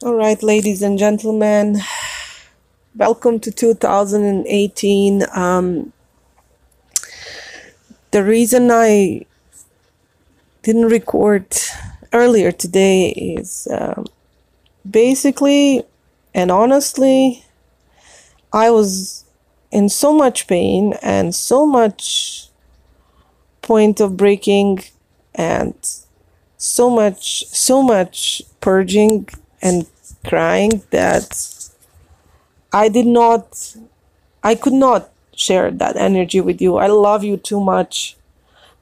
All right, ladies and gentlemen, welcome to 2018. The reason I didn't record earlier today is basically and honestly, I was in so much pain and so much point of breaking and so much purging and crying that I did not I could not share that energy with you. I love you too much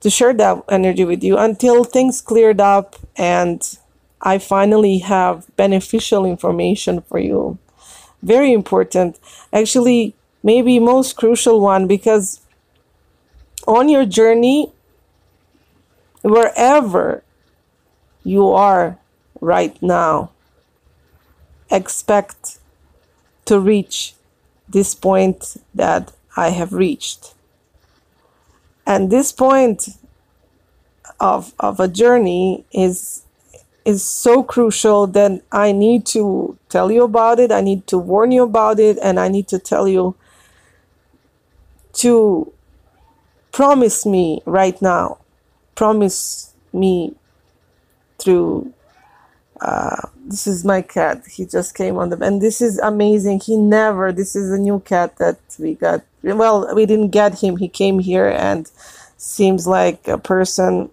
to share that energy with you until things cleared up and I finally have beneficial information for you. Very important. Actually, maybe most crucial one because on your journey, wherever you are right now, expect to reach this point that I have reached. And this point of a journey is so crucial that I need to tell you about it, I need to warn you about it, and I need to tell you to promise me right now, promise me through this is my cat. He just came on and this is amazing. This is a new cat that we got. Well, we didn't get him. He came here and seems like a person.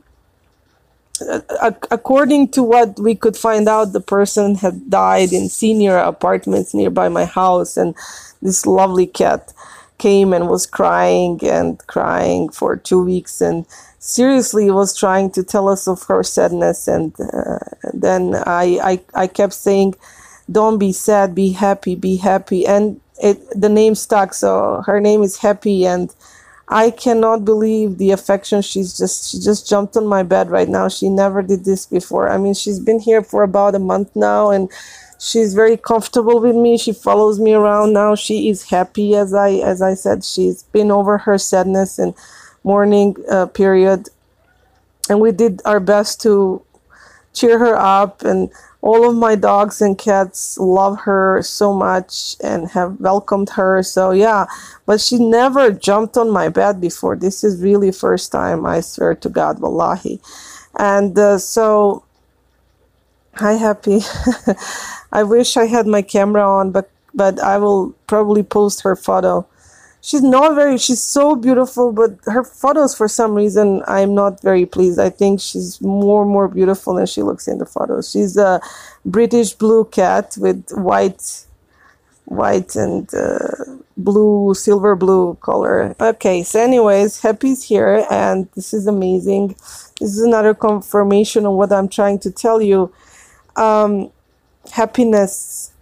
According to what we could find out, the person had died in senior apartments nearby my house, and this lovely cat came and was crying and crying for 2 weeks and seriously was trying to tell us of her sadness. And then I kept saying, don't be sad, be happy, be happy. And the name stuck, so her name is Happy, and I cannot believe the affection. She just jumped on my bed right now. She never did this before. I mean, she's been here for about a month now, and she's very comfortable with me. She follows me around now. She is happy, as I said. She's been over her sadness and mourning period, and we did our best to cheer her up. And all of my dogs and cats love her so much and have welcomed her. So yeah, but she never jumped on my bed before. This is really first time, I swear to God, wallahi. And so hi, Happy. I wish I had my camera on, but I will probably post her photo. She's so beautiful, but her photos, for some reason, I'm not very pleased. I think she's more beautiful than she looks in the photos. She's a British blue cat with white and silver blue color. Okay, so anyways, Happy's here, and this is amazing. This is another confirmation of what I'm trying to tell you. Happiness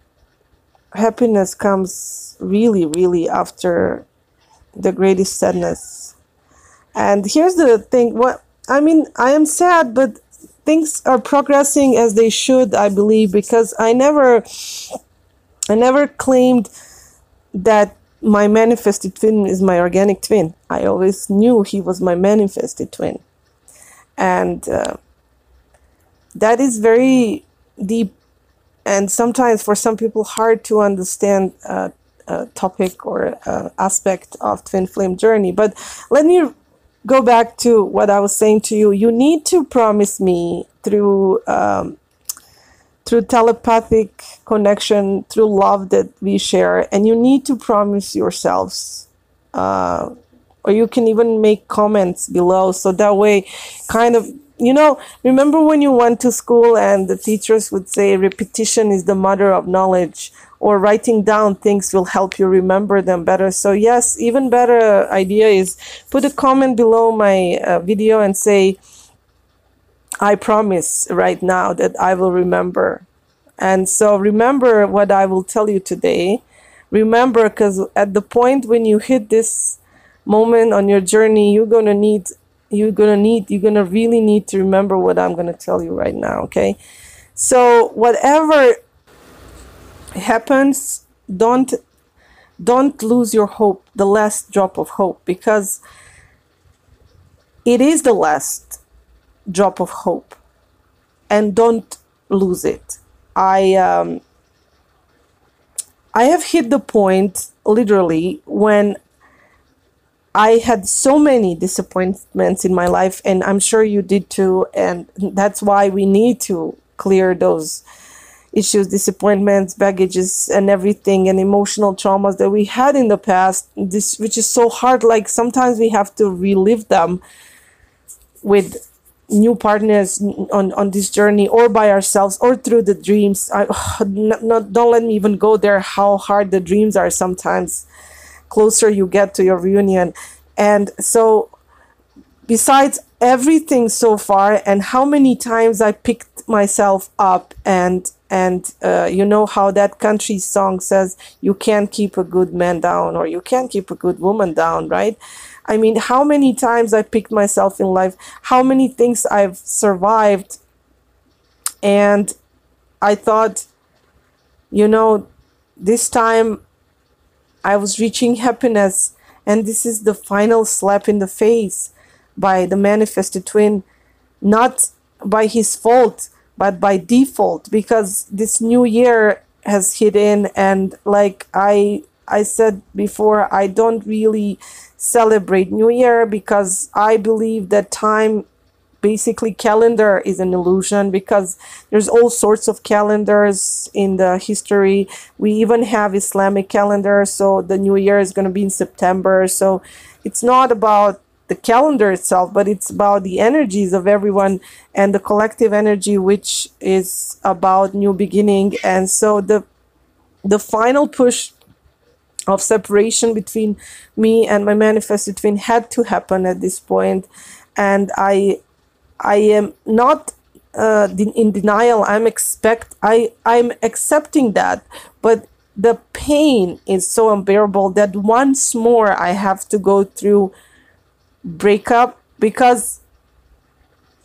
comes really after the greatest sadness. And here's the thing, I am sad, but things are progressing as they should, I believe, because I never claimed that my manifested twin is my organic twin. I always knew he was my manifested twin. And that is very deep and sometimes for some people hard to understand topic or aspect of twin flame journey. But let me go back to what I was saying to you. You need to promise me through telepathic connection, through love that we share, and you need to promise yourselves, or you can even make comments below, so that way, kind of, remember when you went to school and the teachers would say repetition is the mother of knowledge, or writing down things will help you remember them better. So yes, even better idea is put a comment below my video and say, I promise right now that I will remember. And so remember what I will tell you today. Remember, because at the point when you hit this moment on your journey, you're gonna really need to remember what I'm gonna tell you right now, okay? So whatever happens, don't lose your hope, the last drop of hope, because it is the last drop of hope, and don't lose it. I have hit the point literally when I had so many disappointments in my life, and I'm sure you did too, and that's why we need to clear those issues, disappointments, baggages, and everything, and emotional traumas that we had in the past, this which is so hard. Like sometimes we have to relive them with new partners on this journey, or by ourselves, or through the dreams. Don't let me even go there, how hard the dreams are sometimes closer you get to your reunion. And so besides everything so far, and how many times I picked myself up, and you know how that country song says, you can't keep a good man down, or you can't keep a good woman down, right? I mean, how many times I picked myself in life, how many things I've survived, and I thought, you know, this time I was reaching happiness, and this is the final slap in the face by the manifested twin, not by his fault, but by default, because this new year has hit in, and like I said before, I don't really celebrate New Year because I believe that time, basically calendar, is an illusion, because there's all sorts of calendars in the history. We even have Islamic calendar, so the new year is going to be in September. So it's not about the calendar itself, but it's about the energies of everyone, and the collective energy, which is about new beginning. And so the final push of separation between me and my manifested twin had to happen at this point. And I am not in denial. I'm accepting that, but the pain is so unbearable that once more I have to go through breakup, because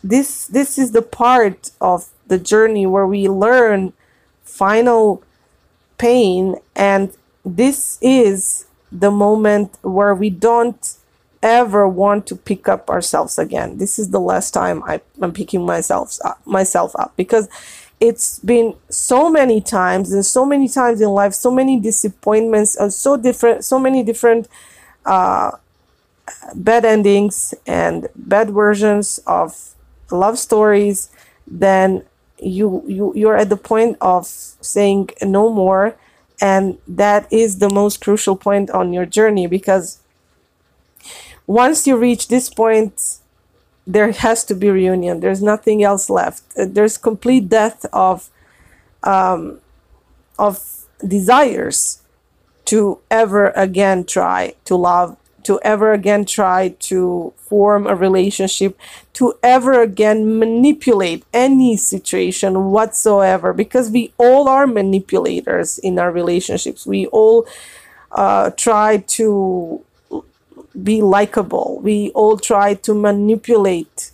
this is the part of the journey where we learn final pain, and this is the moment where we don't ever want to pick up ourselves again. This is the last time I'm picking myself up, because it's been so many times, and so many times in life, so many disappointments, and so many different bad endings and bad versions of love stories. Then you're at the point of saying no more, and that is the most crucial point on your journey, because once you reach this point, there has to be reunion. There's nothing else left. There's complete death of desires to ever again try to love, to ever again try to form a relationship, to ever again manipulate any situation whatsoever, because we all are manipulators in our relationships. We all try to be likable. We all try to manipulate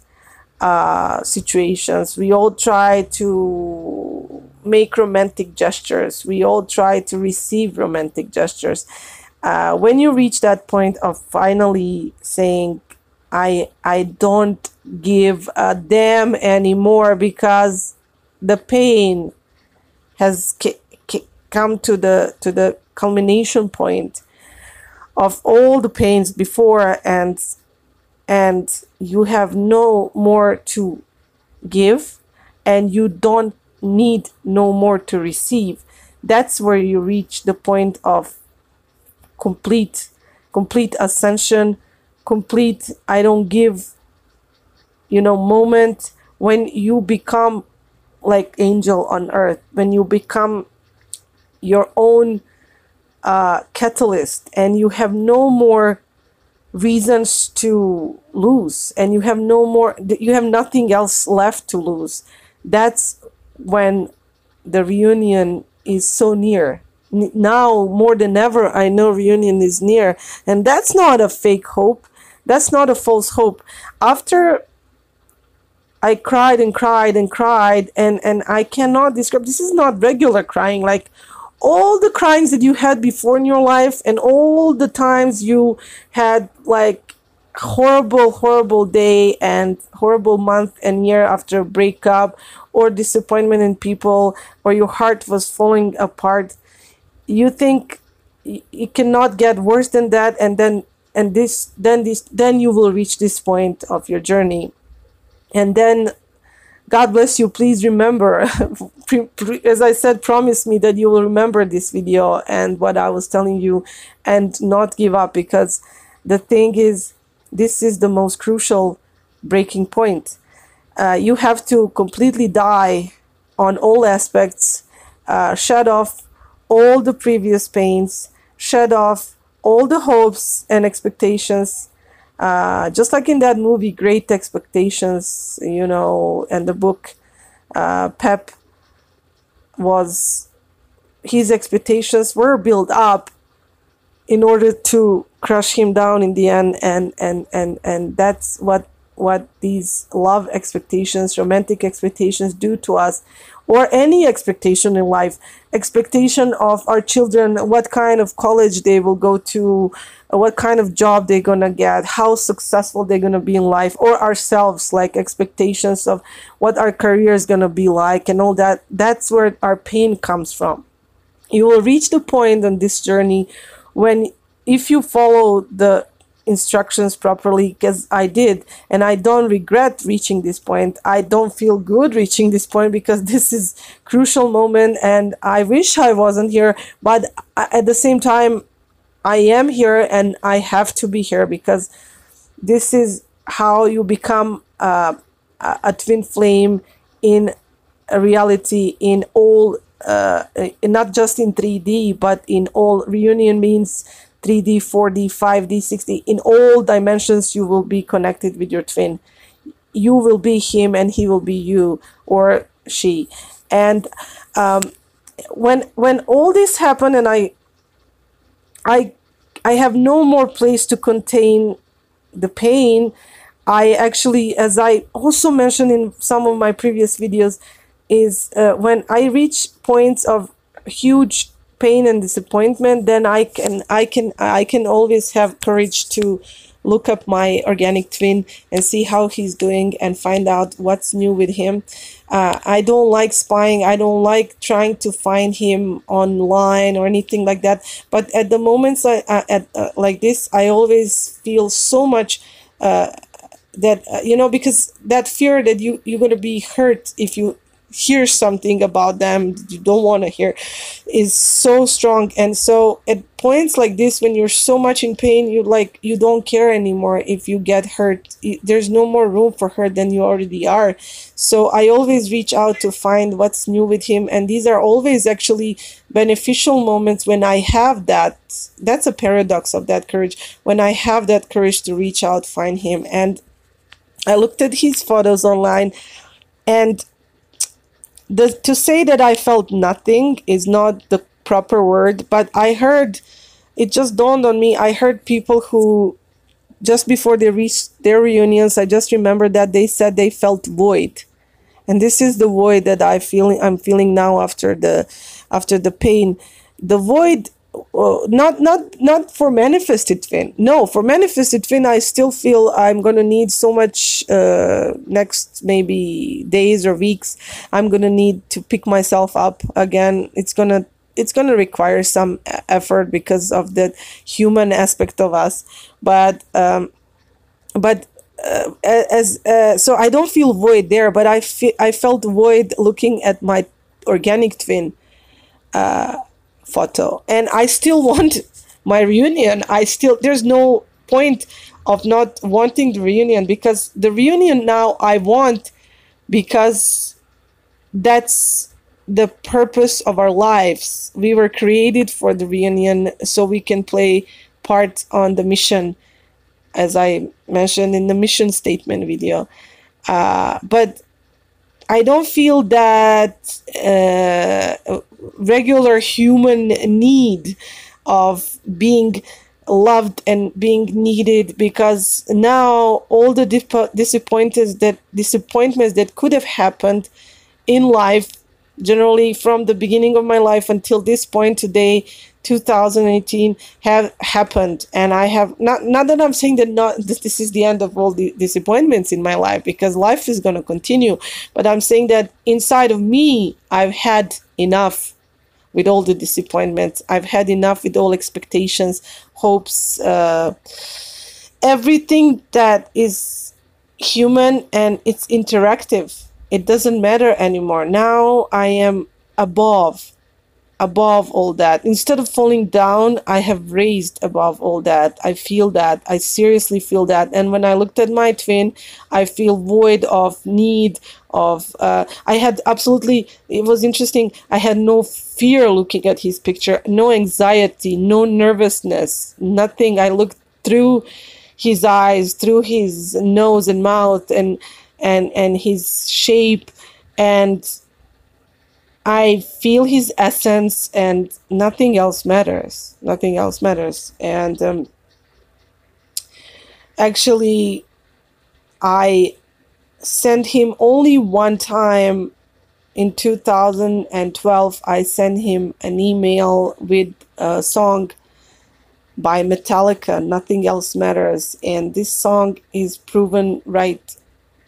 situations. We all try to make romantic gestures. We all try to receive romantic gestures. When you reach that point of finally saying, I don't give a damn anymore, because the pain has come to the culmination point of all the pains before, and you have no more to give, and you don't need no more to receive. That's where you reach the point of complete ascension, complete I don't give, moment, when you become like angel on earth, when you become your own catalyst, and you have no more reasons to lose, and you have nothing else left to lose. That's when the reunion is so near. Now more than ever, I know reunion is near, and that's not a fake hope. That's not a false hope. After I cried and cried and cried, and I cannot describe, this is not regular crying, like all the cryings that you had before in your life, and all the times you had like horrible day and horrible month and year after a breakup, or disappointment in people, or your heart was falling apart. you think it cannot get worse than that, and then you will reach this point of your journey. And then God bless you. Please remember, as I said, promise me that you will remember this video and what I was telling you, and not give up, because the thing is, this is the most crucial breaking point. You have to completely die on all aspects, shut off all the previous pains, shut off all the hopes and expectations. Just like in that movie, Great Expectations, you know, and the book, Pep was, his expectations were built up in order to crush him down in the end, and that's what these love expectations, romantic expectations do to us, or any expectation in life. Expectation of our children, what kind of college they will go to, what kind of job they're gonna get, how successful they're gonna be in life, or ourselves, like expectations of what our career is gonna be like, and all that. That's where our pain comes from. You will reach the point on this journey when, if you follow the instructions properly, because I did, and I don't regret reaching this point. I don't feel good reaching this point, because this is crucial moment, and I wish I wasn't here, but at the same time I am here, and I have to be here, because this is how you become a twin flame in a reality, in all, not just in 3D, but in all. Reunion means 3D, 4D, 5D, 6D. In all dimensions, you will be connected with your twin. You will be him, and he will be you, or she. And when all this happened, and I have no more place to contain the pain, I actually, as I also mentioned in some of my previous videos, is when I reach points of huge pain and disappointment, then I can always have courage to look up my organic twin and see how he's doing, and find out what's new with him. I don't like spying. I don't like trying to find him online or anything like that. But at the moments like this, I always feel so much that you know, because that fear that you're going to be hurt if you hear something about them you don't want to hear is so strong. And so at points like this, when you're so much in pain, you don't care anymore if you get hurt. There's no more room for hurt than you already are. So I always reach out to find what's new with him, and these are always actually beneficial moments when I have that. That's a paradox of that courage, when I have that courage to reach out, find him. And I looked at his photos online, and to say that I felt nothing is not the proper word, but I heard, it just dawned on me, I heard people who, just before they reached their reunions, I just remembered that they said they felt void. And this is the void that I'm feeling now after the pain. The void, not for manifested twin. No, for manifested twin, I still feel I'm gonna need so much next maybe days or weeks. I'm gonna need to pick myself up again. It's gonna require some effort because of the human aspect of us. But so I don't feel void there, but I felt void looking at my organic twin photo, and I still want my reunion. There's no point of not wanting the reunion, because the reunion now I want, because that's the purpose of our lives. We were created for the reunion so we can play part on the mission, as I mentioned in the mission statement video. But I don't feel that regular human need of being loved and being needed, because now all the disappointments that could have happened in life, generally from the beginning of my life until this point today, 2018, have happened. And I have not that I'm saying that this is the end of all the disappointments in my life, because life is going to continue, but I'm saying that inside of me I've had enough. with all the disappointments. I've had enough with all expectations, hopes, everything that is human and it's interactive. It doesn't matter anymore. Now I am above all that. Instead of falling down, I have raised above all that. I feel that. I seriously feel that. And when I looked at my twin, I feel void of need of I had absolutely, it was interesting, I had no fear looking at his picture, no anxiety, no nervousness, nothing. I looked through his eyes, through his nose and mouth, and his shape, and I feel his essence, and nothing else matters. Nothing else matters. And actually, I sent him only one time in 2012. I sent him an email with a song by Metallica, Nothing Else Matters. And this song is proven right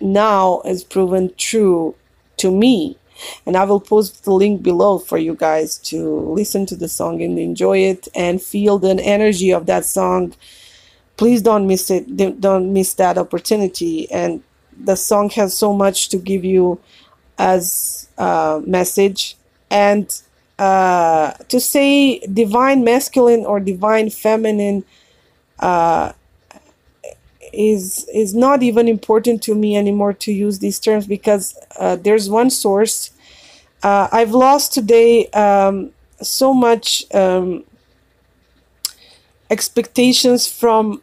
now, is proven true to me. And I will post the link below for you guys to listen to the song and enjoy it and feel the energy of that song. Please don't miss it. Don't miss that opportunity. And the song has so much to give you as a message. And to say divine masculine or divine feminine is not even important to me anymore to use these terms, because there's one source. I've lost today so much expectations from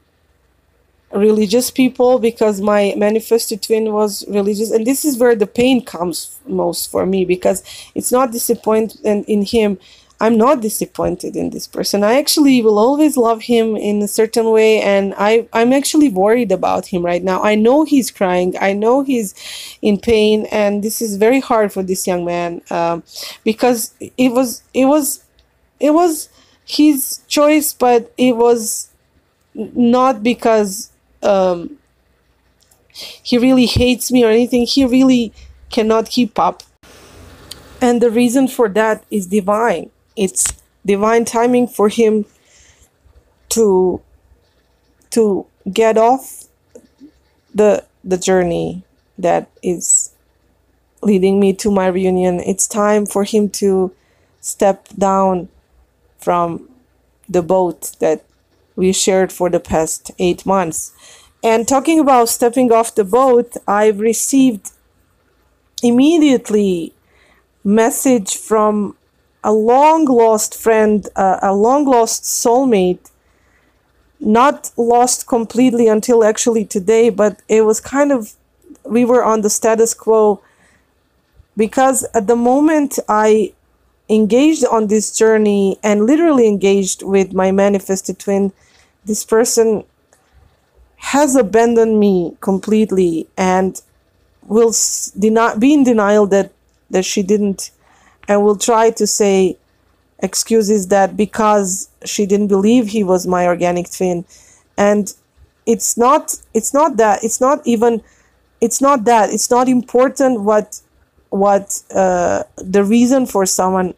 religious people, because my manifested twin was religious, and this is where the pain comes most for me, because it's not disappointment in him. I'm not disappointed in this person. I actually will always love him in a certain way, and I'm actually worried about him right now. I know he's crying. I know he's in pain, and this is very hard for this young man, because it was his choice, but it was not because he really hates me or anything. He really cannot keep up, and the reason for that is divine. It's divine timing for him to get off the journey that is leading me to my reunion. It's time for him to step down from the boat that we shared for the past 8 months. And talking about stepping off the boat, I've received immediately message from a long lost friend, a long lost soulmate, not lost completely until actually today, but it was kind of, we were on the status quo, because at the moment I engaged on this journey and literally engaged with my manifested twin, this person has abandoned me completely and will be in denial that she didn't, and will try to say excuses that because she didn't believe he was my organic twin. And it's not important what the reason for someone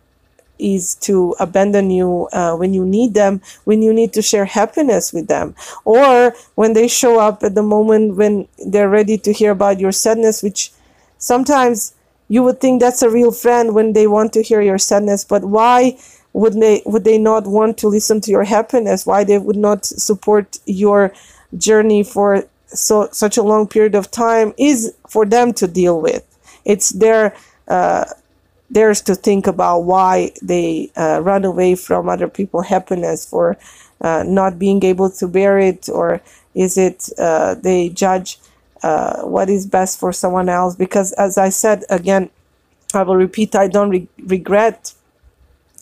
is to abandon you when you need them, when you need to share happiness with them, or when they show up at the moment when they're ready to hear about your sadness, which sometimes you would think that's a real friend when they want to hear your sadness. But why would they not want to listen to your happiness? Why they would not support your journey for such a long period of time is for them to deal with. It's theirs to think about why they run away from other people's happiness, for not being able to bear it, or is it they judge what is best for someone else. Because as I said, again, I will repeat, I don't regret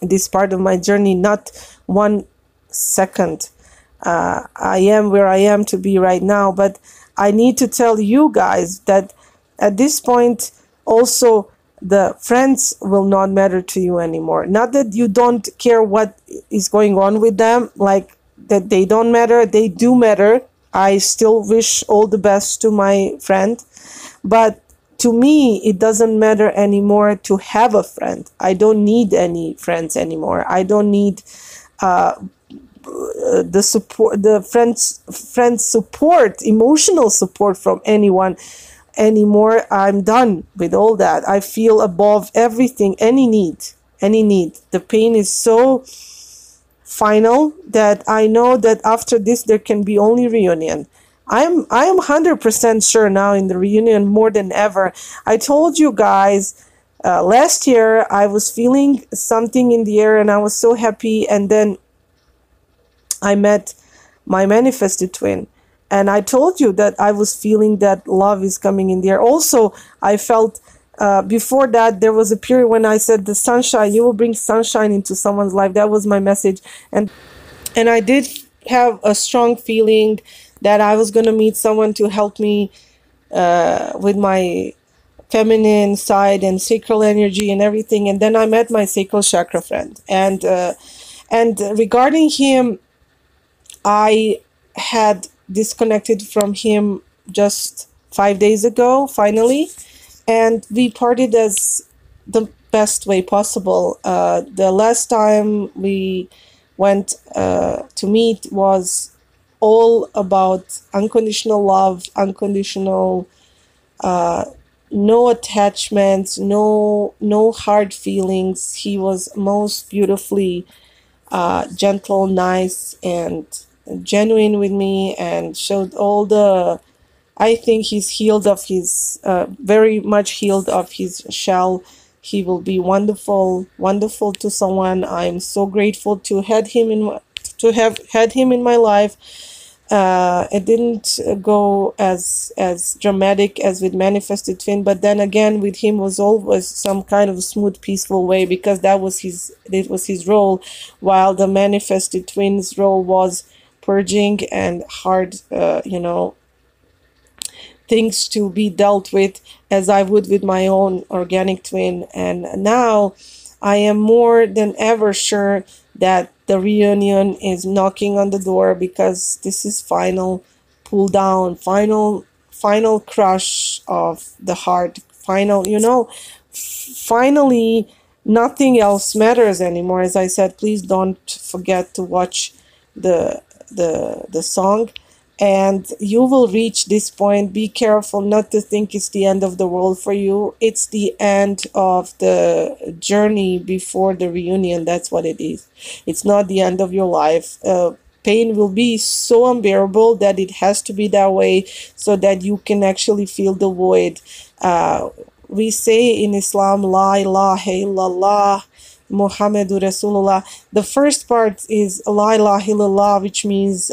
this part of my journey, not 1 second. I am where I am to be right now, but I need to tell you guys that at this point also the friends will not matter to you anymore. Not that you don't care what is going on with them, like that they don't matter. They do matter. I still wish all the best to my friend, but to me, it doesn't matter anymore to have a friend. I don't need any friends anymore. I don't need the support, the friends support, emotional support from anyone anymore. I'm done with all that. I feel above everything, any need, any need. The pain is so final that I know that after this there can be only reunion. I am 100% sure now in the reunion more than ever. I told you guys last year I was feeling something in the air and I was so happy, and then I met my manifested twin. And I told you that I was feeling that love is coming in the air. Also, I felt before that there was a period when I said the sunshine, you will bring sunshine into someone's life. That was my message. And I did have a strong feeling that I was going to meet someone to help me with my feminine side and sacral energy and everything. And then I met my sacral chakra friend. And regarding him, I had disconnected from him just 5 days ago, finally, and we parted as the best way possible. The last time we went to meet was all about unconditional love, unconditional, no attachments, no hard feelings. He was most beautifully gentle, nice, and genuine with me, and showed all the, I think he's healed of his very much healed of his shell. He will be wonderful to someone. I'm so grateful to have had him in my life. It didn't go as dramatic as with manifested twin, but then again with him was always some kind of smooth, peaceful way, because it was his role, while the manifested twin's role was purging and hard, things to be dealt with, as I would with my own organic twin. And now I am more than ever sure that the reunion is knocking on the door, because this is final pull down, final crush of the heart, finally nothing else matters anymore. As I said, please don't forget to watch the song, and you will reach this point. Be careful not to think it's the end of the world for you. It's the end of the journey before the reunion. That's what it is. It's not the end of your life. Pain will be so unbearable that it has to be that way, so that you can actually feel the void. We say in Islam, La ilaha illallah, Muhammadur Rasulullah. The first part is La ilaha illallah, which means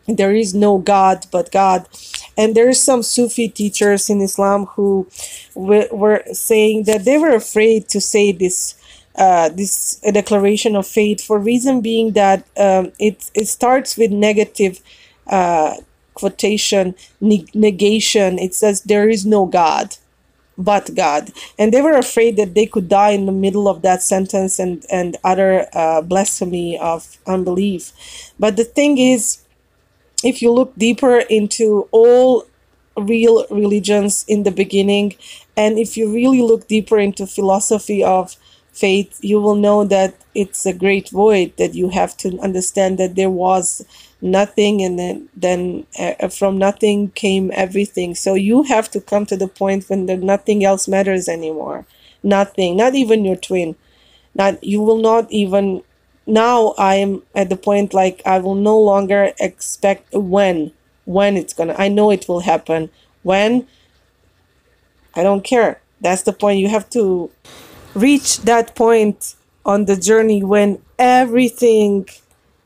there is no God but God. And there are some Sufi teachers in Islam who were saying that they were afraid to say this declaration of faith, for reason being that it starts with negative quotation, negation. It says there is no God but God. And they were afraid that they could die in the middle of that sentence and utter blasphemy of unbelief. But the thing is, if you look deeper into all real religions in the beginning, and if you really look deeper into philosophy of faith, you will know that it's a great void, that you have to understand that there was nothing, and then from nothing came everything. So you have to come to the point when nothing else matters anymore. Nothing, not even your twin. You will not even. Now I am at the point, like, I will no longer expect when it's gonna. I know it will happen. When? I don't care. That's the point. You have to reach that point on the journey when everything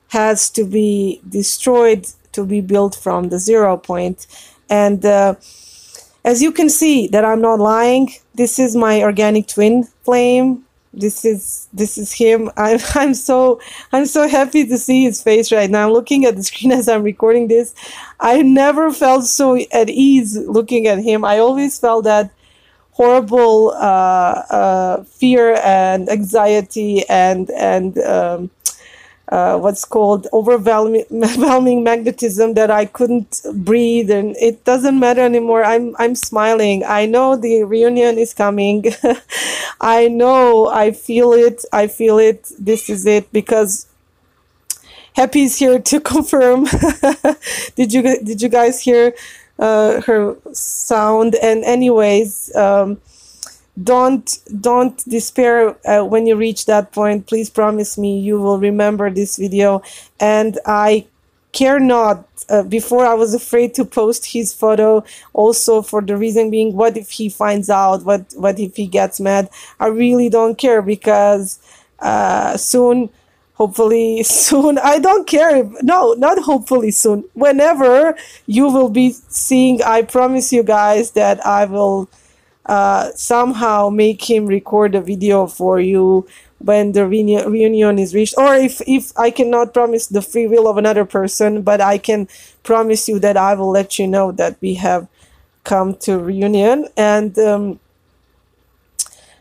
has to be destroyed to be built from the 0 point. And as you can see that I'm not lying, this is my organic twin flame. This is him. I'm so happy to see his face right now. I'm looking at the screen as I'm recording this. I never felt so at ease looking at him. I always felt that horrible fear and anxiety and what's called overwhelming magnetism, that I couldn't breathe, and it doesn't matter anymore. I'm smiling. I know the reunion is coming. I know, I feel it. I feel it. This is it, because Happy's here to confirm. Did you guys hear her sound? And anyways, don't despair when you reach that point. Please promise me you will remember this video. And I care not, before I was afraid to post his photo, also for the reason being, what if he finds out, what if he gets mad? I really don't care, because soon, hopefully soon, I don't care, no, not hopefully soon, whenever you will be seeing, I promise you guys that I will somehow make him record a video for you when the reunion is reached. Or if I cannot promise the free will of another person, but I can promise you that I will let you know that we have come to reunion. And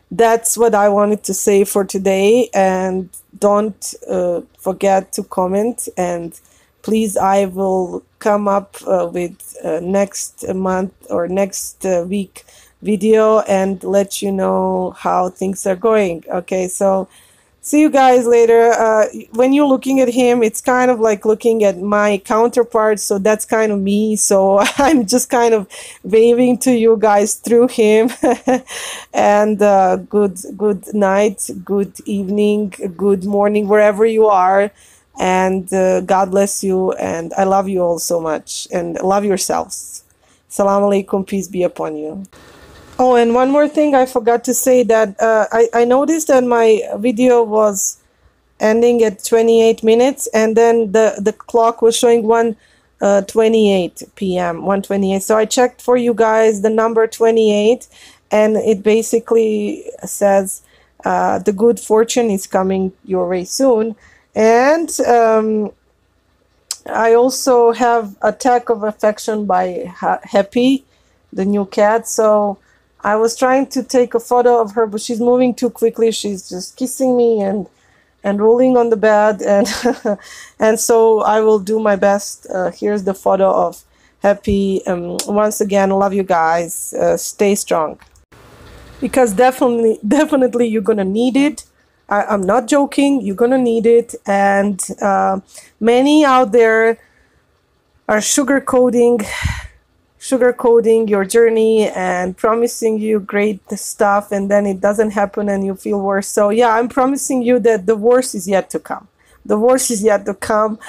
that's what I wanted to say for today. And don't forget to comment, and please, I will come up with next month or next week video and let you know how things are going. Okay, so see you guys later. When you're looking at him, it's kind of like looking at my counterpart, so that's kind of me. So I'm just kind of waving to you guys through him. And good night, good evening, good morning, wherever you are. And God bless you, and I love you all so much, and love yourselves. Assalamu alaikum, peace be upon you. Oh, and one more thing I forgot to say, that I noticed that my video was ending at 28 minutes, and then the clock was showing 1:28 p.m. 1:28. So I checked for you guys the number 28, and it basically says the good fortune is coming your way soon. And I also have Attack of Affection by Happy, the new cat. So I was trying to take a photo of her, but she's moving too quickly. She's just kissing me and rolling on the bed, and and so I will do my best. Here's the photo of Happy. Once again, love you guys. Stay strong, because definitely you're gonna need it. I'm not joking. You're gonna need it, and many out there are sugarcoating your journey and promising you great stuff, and then it doesn't happen and you feel worse. So yeah, I'm promising you that the worst is yet to come. The worst is yet to come,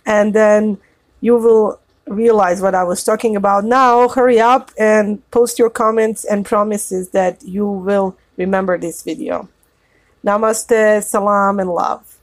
and then you will realize what I was talking about. Now hurry up and post your comments and promises that you will remember this video. Namaste, salam, and love.